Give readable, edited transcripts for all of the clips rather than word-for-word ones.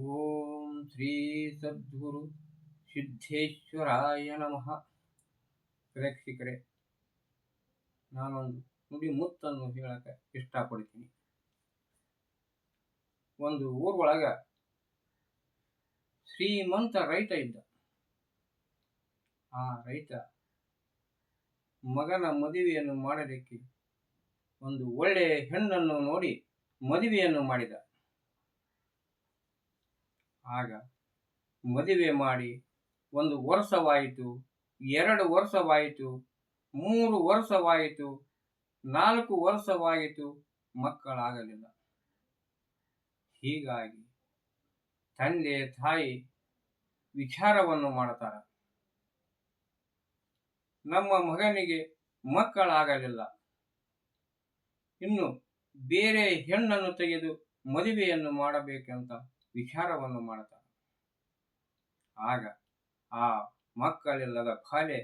ಓಂ ಶ್ರೀ ಸದ್ಗುರು ಸಿದ್ದೇಶ್ವರಾಯ ನಮಃ. ಪ್ರೇಕ್ಷಕರೇ, ನಾನೊಂದು ನುಡಿ ಮುತ್ತನ್ನು ಹೇಳಕ್ಕೆ ಇಷ್ಟಪಡ್ತೀನಿ. ಒಂದು ಊರೊಳಗ ಶ್ರೀಮಂತ ರೈತ ಇದ್ದ. ಆ ರೈತ ಮಗನ ಮದುವೆಯನ್ನು ಮಾಡಲಿಕ್ಕೆ ಒಂದು ಒಳ್ಳೆಯ ಹೆಣ್ಣನ್ನು ನೋಡಿ ಮದುವೆಯನ್ನು ಮಾಡಿದ. ಆಗ ಮದುವೆ ಮಾಡಿ 1 ವರ್ಷವಾಯಿತು, 2 ವರ್ಷವಾಯಿತು, 3 ವರ್ಷವಾಯಿತು, 4 ವರ್ಷವಾಯಿತು, ಮಕ್ಕಳಾಗಲಿಲ್ಲ. ಹೀಗಾಗಿ ತಂದೆ ತಾಯಿ ವಿಚಾರವನ್ನು ಮಾಡುತ್ತಾರೆ. ನಮ್ಮ ಮಗನಿಗೆ ಮಕ್ಕಳಾಗಲಿಲ್ಲ, ಇನ್ನು ಬೇರೆ ಹೆಣ್ಣನ್ನು ತೆಗೆದು ಮದುವೆಯನ್ನು ಮಾಡಬೇಕಂತ ವಿಚಾರವನ್ನು ಮಾಡುತ್ತಾರೆ. ಆಗ ಆ ಮಕ್ಕಳಿಲ್ಲದ ಬಾಲೆ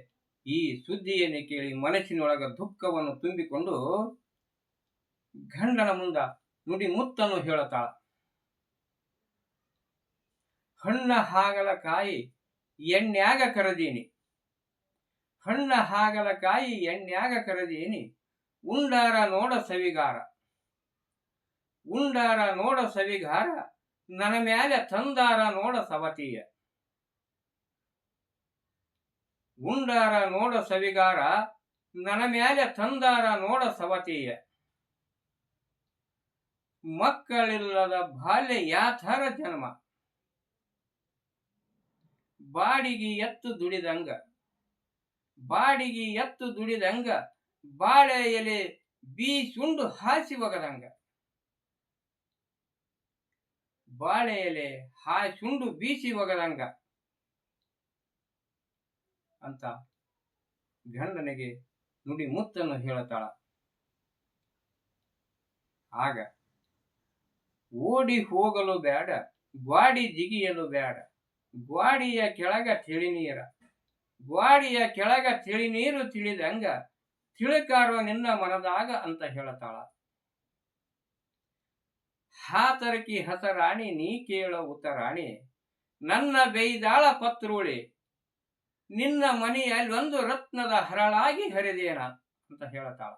ಈ ಸುದ್ದಿಯನ್ನು ಕೇಳಿ ಮನಸ್ಸಿನೊಳಗ ದುಃಖವನ್ನು ತುಂಬಿಕೊಂಡು ಗಂಡನ ಮುಂದ ನುಡಿ ಮುತ್ತನ್ನು ಹೇಳುತ್ತಾಳ. ಹಣ್ಣ ಹಾಗಲಕಾಯಿ ಎಣ್ಣ್ಯಾಗ ಕರೆದೀನಿ, ಹಣ್ಣ ಹಾಗಲಕಾಯಿ ಎಣ್ಣ್ಯಾಗ ಕರೆದೀನಿ, ಉಂಡಾರ ನೋಡ ಸವಿಗಾರ, ಉಂಡಾರ ನೋಡ ಸವಿಗಾರ, ನನ್ನ ಮ್ಯಾಲೆ ತಂದಾರ ನೋಡ ಸವತೀಯ, ಉಂಡಾರ ನೋಡ ಸವಿಗಾರ, ನನ್ನ ಮ್ಯಾಲೆ ತಂದಾರ ನೋಡ ಸವತೀಯ. ಮಕ್ಕಳಿಲ್ಲದ ಬಾಲ್ಯ ಯಾಥರ ಜನ್ಮ, ಬಾಡಿಗೆ ಎತ್ತು ದುಡಿದಂಗ, ಬಾಡಿಗೆ ಎತ್ತು ದುಡಿದಂಗ, ಬಾಳೆ ಎಲೆ ಬೀಸುಂಡು ಹಾಸಿ ಒಗದಂಗ, ಬಾಳೆ ಎಲೆ ಹಾಸುಂಡು ಬೀಸಿ ಒಗದಂಗ ಅಂತ ಗಂಡನಿಗೆ ನುಡಿ ಮುತ್ತನ್ನು ಹೇಳುತ್ತಾಳ. ಆಗ ಓಡಿ ಹೋಗಲು ಬೇಡ, ಗ್ವಾಡಿ ಜಿಗಿಯಲು ಬೇಡ, ಗ್ವಾಡಿಯ ಕೆಳಗ ತಿಳಿ ನೀರ, ಗ್ವಾಡಿಯ ಕೆಳಗ ತಿಳಿ ನೀರು ತಿಳಿದಂಗ ತಿಳುಕಾರೋ ನಿನ್ನ ಮನದಾಗ ಅಂತ ಹೇಳುತ್ತಾಳ. ಹಾತರಕಿ ಹಸರಾಣಿ ನೀ ಕೇಳೋ ಉತ್ತರಾಣಿ, ನನ್ನ ಬೈದಾಳ ಪತ್ರೋಳಿ, ನಿನ್ನ ಮನೆಯಲ್ಲಿ ಒಂದು ರತ್ನದ ಹರಳಾಗಿ ಹರಿದೇನ ಅಂತ ಹೇಳುತ್ತಾಳ.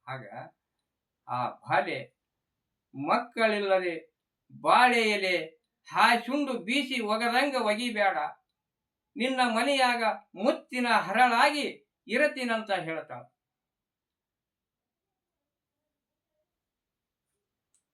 ಆಗ ಆ ಬಾಲೆ ಮಕ್ಕಳಿಲ್ಲದೆ ಬಾಳೆ ಎಲೆ ಹಾಸುಂಡು ಬೀಸಿ ಒಗದಂಗ ಒಗಿಬೇಡ, ನಿನ್ನ ಮನೆಯಾಗ ಮುತ್ತಿನ ಹರಳಾಗಿ ಇರತೀನಂತ ಹೇಳ್ತಾಳ.